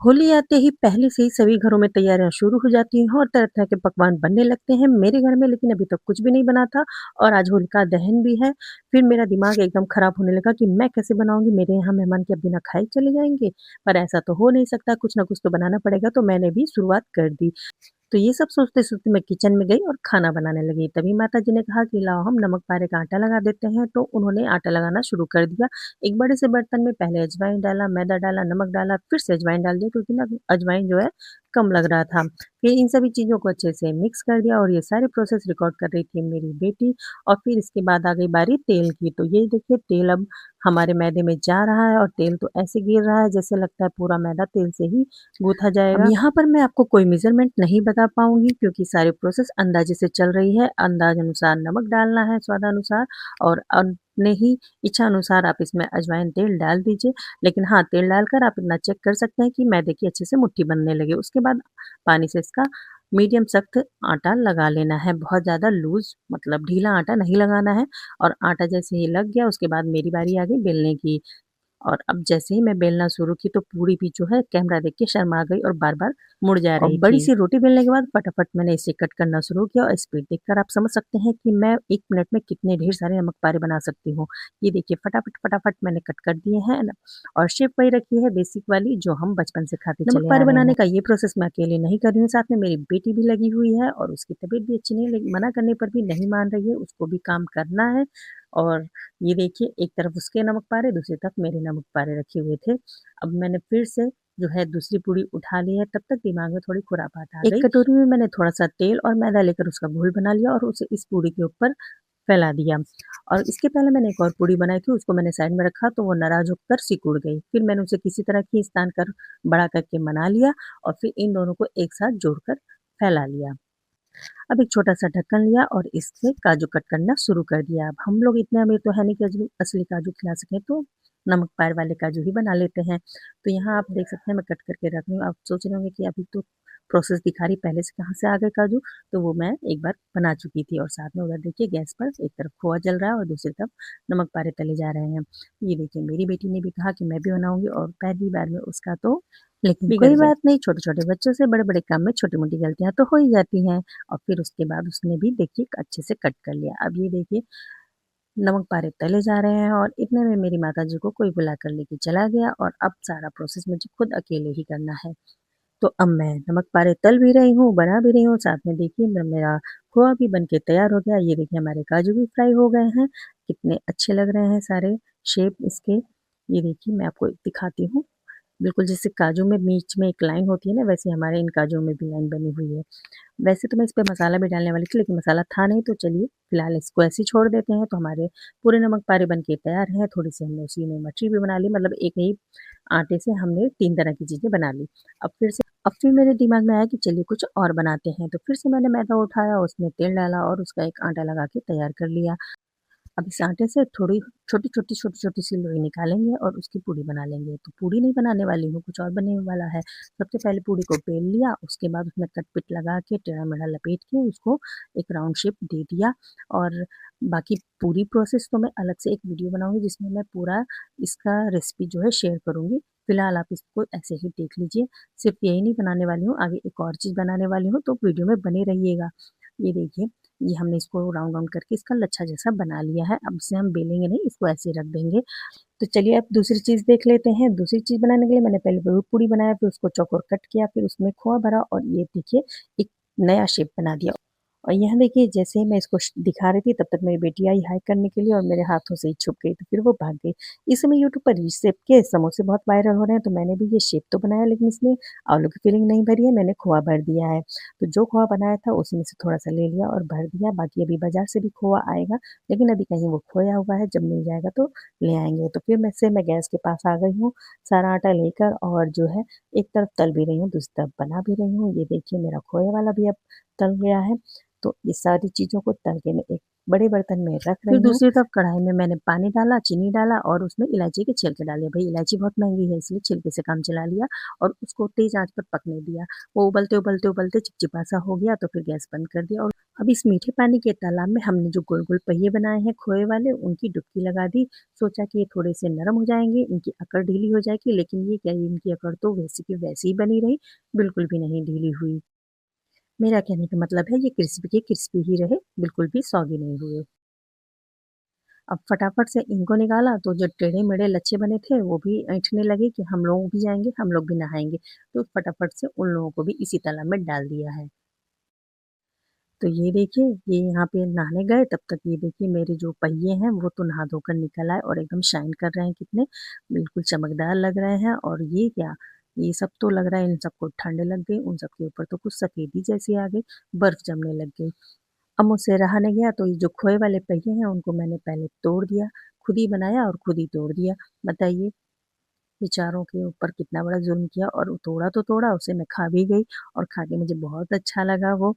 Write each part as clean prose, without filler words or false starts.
होली आते ही पहले से ही सभी घरों में तैयारियां शुरू हो जाती हैं और तरह-तरह के पकवान बनने लगते हैं। मेरे घर में लेकिन अभी तक कुछ भी नहीं बना था और आज होलिका दहन भी है। फिर मेरा दिमाग एकदम खराब होने लगा कि मैं कैसे बनाऊँगी? मेरे यहाँ मेहमान क्या बिना खाए चले जाएँगे? पर ऐसा तो हो नहीं सकता, कुछ ना कुछ तो बनाना पड़ेगा, तो मैंने भी शुरुआत कर दी। तो ये सब सोचते-सोचते मैं किचन में गई और खाना बनाने लगी। तभी माताजी ने कहा कि लाओ हम नमक पारे का आटा लगा देते हैं, तो उन्होंने आटा लगाना शुरू कर दिया। एक बड़े से बर्तन में पहले अजवाइन डाला, मैदा डाला, नमक डाला, फिर से अजवाइन डाल दिया क्योंकि ना अजवाइन जो है कम लग रहा था। फिर इन सभी चीज़ों को अच्छे से मिक्स कर दिया और ये सारे प्रोसेस रिकॉर्ड कर रही थी मेरी बेटी और फिर इसके बाद आ गई बारी तेल की। तो ये देखिए तेल अब हमारे मैदे में जा रहा है और तेल तो ऐसे गिर रहा है जैसे लगता है पूरा मैदा तेल से ही गूँथा जाएगा। अब यहाँ पर मैं आपको कोई मेज़रमेंट नहीं बता पाऊँगी क्योंकि सारी प्रोसेस अंदाज़े से चल रही है। अंदाज़ अनुसार नमक डालना है स्वादानुसार और अपने ही इच्छा अनुसार आप इसमें अजवाइन तेल डाल दीजिए। लेकिन हाँ, तेल डालकर आप इतना चेक कर सकते हैं कि मैदे की अच्छे से मुट्ठी बनने लगे। उसके बाद पानी से इसका मीडियम सख्त आटा लगा लेना है। बहुत ज़्यादा लूज़ मतलब ढीला आटा नहीं लगाना है और आटा जैसे ही लग गया उसके बाद मेरी बारी आ गई बेलने की। और अब जैसे ही मैं बेलना शुरू की तो पूरी भी जो है कैमरा देख के शर्मा गई और बार-बार मुड़ जा और रही थी। बड़ी-सी रोटी बेलने के बाद फटाफट मैंने इसे कट करना शुरू किया और स्पीड देखकर आप समझ सकते हैं कि मैं 1 मिनट में कितने ढेर सारे नमक पारे बना सकती हूँ। ये देखिए फटाफट-फटाफट मैंने कट कर दिए हैं न और शेप वही रखी है बेसिक वाली जो हम बचपन से खाते नमक चले आ पारे रहे बनाने हैं। का ये प्रोसेस मैं अकेले नहीं कर रही हूँ, साथ में मेरी बेटी भी लगी हुई है और उसकी तबीयत भी अच्छी नहीं है लेकिन मना करने पर भी नहीं मान रही है, उसको भी काम करना है और ये देखिए एक तरफ उसके नमक पारे, दूसरी तरफ मेरे नमक पारे रखे हुए थे। अब मैंने फिर से जो है दूसरी पूड़ी उठा ली है, तब तक दिमाग में थोड़ी खुरापात आ गई। एक कटोरी में मैंने थोड़ा-सा तेल और मैदा लेकर उसका घोल बना लिया और उसे इस पूड़ी के ऊपर फैला दिया और इसके पहले मैंने एक और पूड़ी बनाई थी, उसको मैंने साइड में रखा तो वो नाराज़ होकर सिकुड़ गई। फिर मैंने उसे किसी तरह खींच तान कर बड़ा करके बना लिया और फिर इन दोनों को एक साथ जोड़कर फैला लिया। अब एक छोटा-सा ढक्कन लिया और इससे काजू कट करना शुरू कर दिया। अब हम लोग इतने अमीर तो है नहीं कि असली काजू खिला सकें, तो नमक पार वाले काजू ही बना लेते हैं। तो यहाँ आप देख सकते हैं मैं कट करके रख रही हूँ। आप सोच रहे होंगे कि अभी तो प्रोसेस दिखा रही, पहले से कहाँ से आ गए काजू? तो वो मैं एक बार बना चुकी थी और साथ में उधर देखिए गैस पर एक तरफ खोआ जल रहा है और दूसरी तरफ नमक पारे तले जा रहे हैं। ये देखिए मेरी बेटी ने भी कहा कि मैं भी बनाऊँगी और पहली बार में उसका तो लेकिन कोई बिगड़ गई। बात नहीं, छोटे-छोटे बच्चों से बड़े-बड़े काम में छोटी-मोटी गलतियाँ तो हो ही जाती हैं। और फिर उसके बाद उसने भी देखिए अच्छे से कट कर लिया। अब ये देखिए नमक पारे तले जा रहे हैं और इतने में मेरी माताजी को कोई बुला कर लेके चला गया और अब सारा प्रोसेस मुझे खुद अकेले ही करना है। तो अब मैं नमक पारे तल भी रही हूँ, बना भी रही हूँ, साथ में देखिए मेरा खोआ भी बन के तैयार हो गया। ये देखिए हमारे काजू भी फ्राई हो गए हैं, कितने अच्छे लग रहे हैं सारे शेप इसके। ये देखिए मैं आपको दिखाती हूँ। बिल्कुल जैसे काजू में बीच में एक लाइन होती है ना, वैसे हमारे इन काजू में भी लाइन बनी हुई है। वैसे तो मैं इस पे मसाला भी डालने वाली थी, लेकिन मसाला था नहीं, तो चलिए फिलहाल इसको ऐसे ही छोड़ देते हैं। तो हमारे पूरे नमक पारे बन के तैयार हैं। थोड़ी-सी हमने उसी में मठरी भी बना ली, मतलब एक ही आटे से हमने 3 तरह की चीज़ें बना ली। अब फिर मेरे दिमाग में आया कि चलिए कुछ और बनाते हैं, तो फिर से मैंने मैदा उठाया, उसमें तेल डाला और उसका एक आटा लगा के तैयार कर लिया। अब इस आटे से थोड़ी छोटी-छोटी सी लोई निकालेंगे और उसकी पूड़ी बना लेंगे। तो पूड़ी नहीं बनाने वाली हूँ, कुछ और बनने वाला है। सबसे पहले पूड़ी को बेल लिया, उसके बाद उसमें कटपिट लगा के टेढ़ा-मेढ़ा लपेट के उसको एक राउंड शेप दे दिया और बाकी पूरी प्रोसेस तो मैं अलग से एक वीडियो बनाऊँगी जिसमें मैं पूरा इसका रेसिपी जो है शेयर करूँगी। फिलहाल आप इसको ऐसे ही देख लीजिए। सिर्फ़ यही नहीं बनाने वाली हूँ, आगे एक और चीज़ बनाने वाली हूँ, तो वीडियो में बने रहिएगा। ये देखिए ये हमने इसको राउंड राउंड करके इसका लच्छा जैसा बना लिया है। अब इसे हम बेलेंगे नहीं, इसको ऐसे ही रख देंगे। तो चलिए अब दूसरी चीज़ देख लेते हैं। दूसरी चीज़ बनाने के लिए मैंने पहले पूड़ी बनाया, फिर उसको चौकोर कट किया, फिर उसमें खोआ भरा और ये देखिए एक नया शेप बना दिया। और यहाँ देखिए जैसे ही मैं इसको दिखा रही थी तब तक मेरी बेटी आई हाय करने के लिए और मेरे हाथों से ही छुप गई, तो फिर वो भाग गई। इस समय यूट्यूब पर इस शेप के समोसे बहुत वायरल हो रहे हैं, तो मैंने भी ये शेप तो बनाया लेकिन इसमें आलू की फिलिंग नहीं भरी है, मैंने खोआ भर दिया है। तो जो खोआ बनाया था उसमें से थोड़ा-सा ले लिया और भर दिया, बाकी अभी बाज़ार से भी खोआ आएगा, लेकिन अभी कहीं वो खोया हुआ है, जब मिल जाएगा तो ले आएँगे। तो फिर मैं गैस के पास आ गई हूँ, सारा आटा लेकर और जो है एक तरफ तल भी रही हूँ, दूसरी तरफ बना भी रही हूँ। ये देखिए मेरा खोए वाला भी अब तल गया है। तो ये सारी चीज़ों को तल के मैं एक बड़े बर्तन में रख रही हूँ। दूसरी तरफ कढ़ाई में मैंने पानी डाला, चीनी डाला और उसमें इलायची के छिलके डाले। भई इलायची बहुत महँगी है इसलिए छिलके से काम चला लिया और उसको तेज़ आँच पर पकने दिया। वो उबलते-उबलते चिपचिपा सा हो गया तो फिर गैस बंद कर दिया और अब इस मीठे पानी के तालाब में हमने जो गोल-गोल पहिए बनाए हैं खोए वाले, उनकी डुबकी लगा दी। सोचा कि ये थोड़े से नरम हो जाएँगे, इनकी अकड़ ढीली हो जाएगी, लेकिन ये क्या, ये इनकी अकड़ तो वैसी की वैसी ही बनी रही, बिल्कुल भी नहीं ढीली हुई। मेरा कहने का मतलब है ये क्रिस्पी के क्रिस्पी ही रहे, बिल्कुल भी सॉगी नहीं हुए। अब फटाफट से इनको निकाला तो जो टेढ़े-मेढ़े लच्छे बने थे वो भी ऐंठने लगे कि हम लोग भी जाएँगे, हम लोग भी नहाएँगे। तो फटाफट से उन लोगों को भी इसी तालाब में डाल दिया है। तो ये देखिए, ये यहाँ पे नहाने गए तब तक ये देखिए मेरे जो पहिए हैं वो तो नहा धोकर निकल आए और एकदम शाइन कर रहे हैं कितने, बिल्कुल चमकदार लग रहे हैं। और ये क्या, ये सब तो लग रहा है इन सबको ठंड लग गई, उन सब के ऊपर तो कुछ सफ़ेदी जैसी आ गई, बर्फ़ जमने लग गई। अब मुझसे रहा नहीं गया तो ये जो खोए वाले पहिए हैं उनको मैंने पहले तोड़ दिया, खुद ही बनाया और खुद ही तोड़ दिया। बताइए, बेचारों के ऊपर कितना बड़ा ज़ुल्म किया। और तोड़ा तो तोड़ा, उसे मैं खा भी गई और खा के मुझे बहुत अच्छा लगा वो।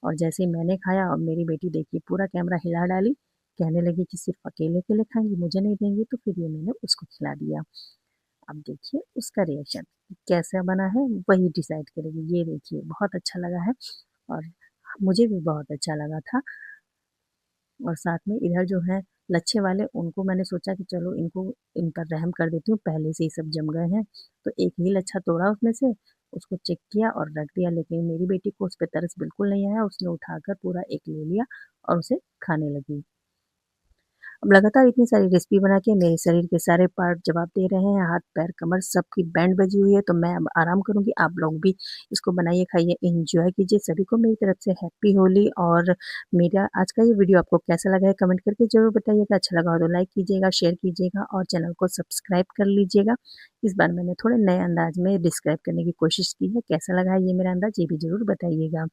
और जैसे ही मैंने खाया और मेरी बेटी देखिए पूरा कैमरा हिला डाली, कहने लगी कि सिर्फ़ अकेले-अकेले खाएँगी, मुझे नहीं देंगी, तो फिर ये मैंने उसको खिला दिया। अब देखिए उसका रिएक्शन कैसा बना है वही डिसाइड करेगी। ये देखिए बहुत अच्छा लगा है और मुझे भी बहुत अच्छा लगा था। और साथ में इधर जो है लच्छे वाले, उनको मैंने सोचा कि चलो इनको इन पर रहम कर देती हूँ, पहले से ही सब जम गए हैं। तो एक ही लच्छा तोड़ा उसमें से, उसको चेक किया और रख दिया, लेकिन मेरी बेटी को उस पे तरस बिल्कुल नहीं आया, उसने उठाकर पूरा एक ले लिया और उसे खाने लगी। अब लगातार इतनी सारी रेसिपी बना के मेरे शरीर के सारे पार्ट जवाब दे रहे हैं, हाथ, पैर, कमर सबकी बैंड बजी हुई है, तो मैं अब आराम करूँगी। आप लोग भी इसको बनाइए, खाइए, एन्जॉय कीजिए। सभी को मेरी तरफ से हैप्पी होली। और मेरा आज का ये वीडियो आपको कैसा लगा है कमेंट करके ज़रूर बताइएगा। अच्छा लगा हो तो लाइक कीजिएगा, शेयर कीजिएगा और चैनल को सब्सक्राइब कर लीजिएगा। इस बार मैंने थोड़े नए अंदाज में डिस्क्राइब करने की कोशिश की है, कैसा लगा है ये मेरा अंदाज़ ये भी ज़रूर बताइएगा।